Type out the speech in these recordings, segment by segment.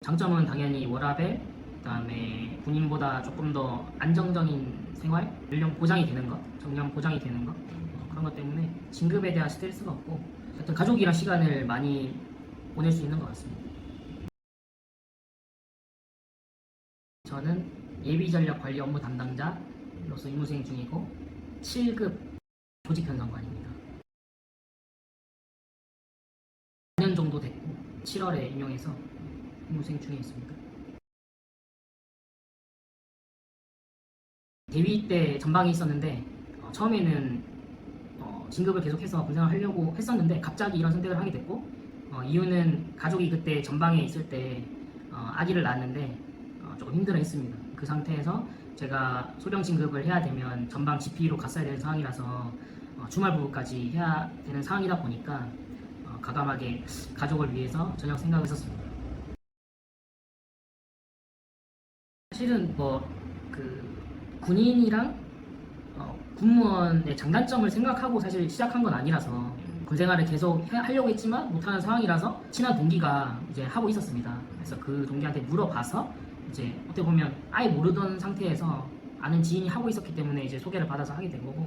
장점은 당연히 워라밸, 그다음에 군인보다 조금 더 안정적인 생활, 연령 보장이 되는 것, 정년 보장이 되는 것, 그런 것 때문에 진급에 대한 스트레스가 없고 하여튼 가족이랑 시간을 많이 보낼 수 있는 것 같습니다. 저는 예비전력 관리 업무 담당자로서 임무 수행 중이고 7급 조직 편성관입니다. 4년 정도 됐고 7월에 임용해서 임무 수행 중에 있습니다. 대위 때 전방이 있었는데 처음에는 진급을 계속해서 군생활 하려고 했었는데 갑자기 이런 선택을 하게 됐고 이유는 가족이 그때 전방에 있을 때 아기를 낳았는데 조금 힘들어했습니다. 그 상태에서 제가 소령 진급을 해야 되면 전방 GP로 갔어야 되는 상황이라서 주말 부부까지 해야 되는 상황이다 보니까 과감하게 가족을 위해서 전역 생각을 했었습니다. 사실은 그 군인이랑 군무원의 장단점을 생각하고 사실 시작한 건 아니라서 군 생활을 계속 하려고 했지만 못하는 상황이라서 친한 동기가 이제 하고 있었습니다. 그래서 그 동기한테 물어봐서 이제 어떻게 보면 아예 모르던 상태에서 아는 지인이 하고 있었기 때문에 이제 소개를 받아서 하게 된 거고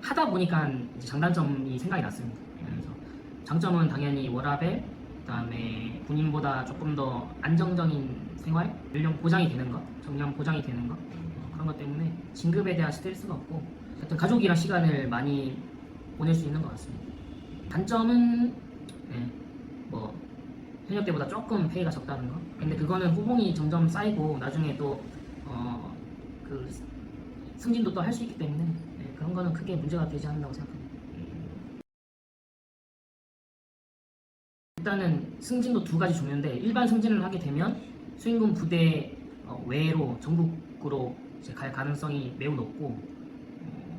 하다 보니까 이제 장단점이 생각이 났습니다. 그래서 장점은 당연히 워라밸, 그다음에 군인보다 조금 더 안정적인 생활, 연령 보장이 되는 것, 정년 보장이 되는 것, 그런 것 때문에 진급에 대한 스트레스가 없고 하여튼 가족이랑 시간을 많이 보낼 수 있는 것 같습니다. 단점은 현역 때보다 조금 페이가 적다는 거. 근데 그거는 후봉이 점점 쌓이고 나중에 또 그 승진도 또 할 수 있기 때문에 그런 거는 크게 문제가 되지 않는다고 생각합니다. 일단은 승진도 두 가지 종류인데 일반 승진을 하게 되면 수행군 부대 외로 전국으로 이제 갈 가능성이 매우 높고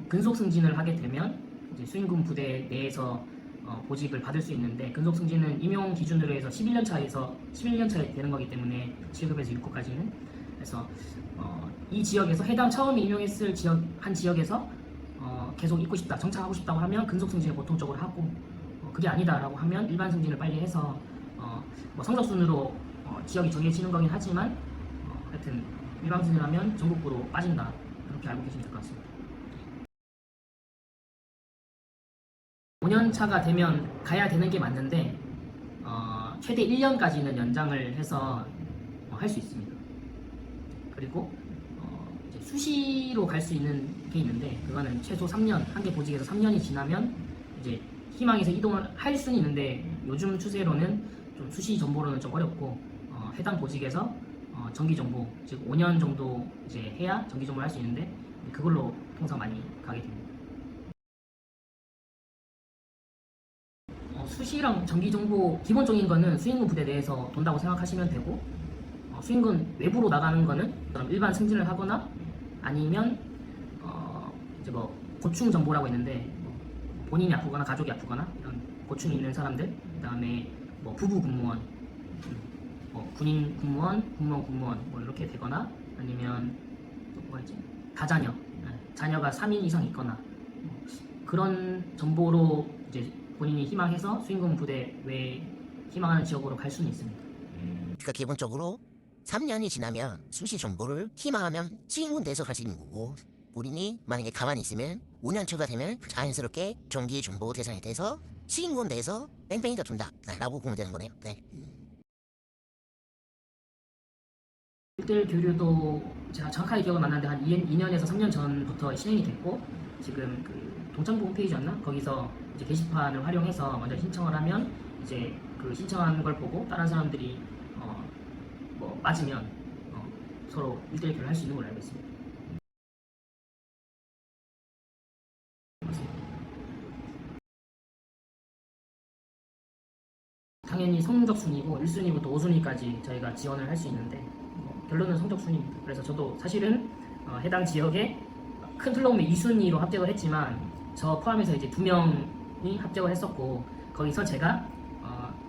근속 승진을 하게 되면 이제 수행군 부대 내에서 보직을 받을 수 있는데 근속 승진은 임용 기준으로 해서 11년 차에 되는 거기 때문에 7급에서 6급까지는 그래서 이 지역에서 해당 처음 임용했을 지역에서 계속 있고 싶다, 정착하고 싶다고 하면 근속 승진을 보통적으로 하고 그게 아니다라고 하면 일반 승진을 빨리 해서 성적순으로 지역이 정해지는 거긴 하지만 하여튼 일반 승진을 하면 전국구로 빠진다 그렇게 알고 계시면 될 것 같습니다. 5년 차가 되면 가야 되는 게 맞는데 최대 1년까지는 연장을 해서 할 수 있습니다. 그리고 이제 수시로 갈 수 있는 게 있는데 그거는 최소 3년, 한 개 보직에서 3년이 지나면 이제 희망해서 이동을 할 수는 있는데 요즘 추세로는 좀 수시 정보로는 좀 어렵고 해당 보직에서 정기 정보, 즉 5년 정도 이제 해야 정기 정보를 할 수 있는데 그걸로 통상 많이 가게 됩니다. 수시랑 정기 정보 기본적인 거는 수행군 부대 내에서 돈다고 생각하시면 되고 수행군 외부로 나가는 거는 일반 승진을 하거나 아니면 이제 고충 정보라고 있는데 본인이 아프거나 가족이 아프거나 이런 고충이 있는 사람들, 그다음에 부부 군무원, 군인 군무원, 군무원 이렇게 되거나 아니면 뭐였지? 다자녀, 자녀가 3인 이상 있거나 그런 정보로 이제 본인이 희망해서 수행군 부대 외에 희망하는 지역으로 갈 수는 있습니다. 그러니까 기본적으로 3년이 지나면 수시 정보를 희망하면 수행군 돼서 갈 수 있는 거고 본인이 만약에 가만히 있으면 5년 차가 되면 자연스럽게 정기 정보 대상이 돼서 수행군 돼서 뺑뺑이가 돈다 라고 보면 되는 거네요. 네. 1대1 교류도 제가 정확하게 기억은 안 나는데 한 2년에서 3년 전부터 시행이 됐고 지금 그 동창부 홈페이지였나? 거기서 이제 게시판을 활용해서 먼저 신청을 하면 이제 그 신청한 걸 보고 다른 사람들이 빠지면 서로 1대1 교류를 할 수 있는 걸로 알고 있습니다. 당연히 성적 순위고 1순위부터 5순위까지 저희가 지원을 할 수 있는데 결론은 성적 순위입니다. 그래서 저도 사실은 해당 지역에 큰 틀로 보면 2순위로 합격을 했지만 저 포함해서 이제 2명이 합격을 했었고 거기서 제가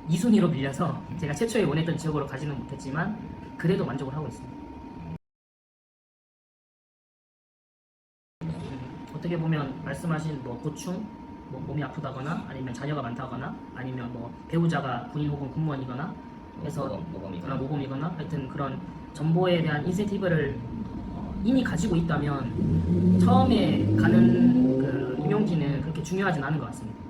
2순위로 밀려서 제가 최초에 원했던 지역으로 가지는 못했지만 그래도 만족을 하고 있습니다. 어떻게 보면 말씀하신 고충, 몸이 아프다거나 아니면 자녀가 많다거나 아니면 배우자가 군인 혹은 군무원이거나 해서 모범이거나. 모범이거나 하여튼 그런 정보에 대한 인센티브를 이미 가지고 있다면 처음에 가는 그 임용직은 그렇게 중요하진 않은 것 같습니다.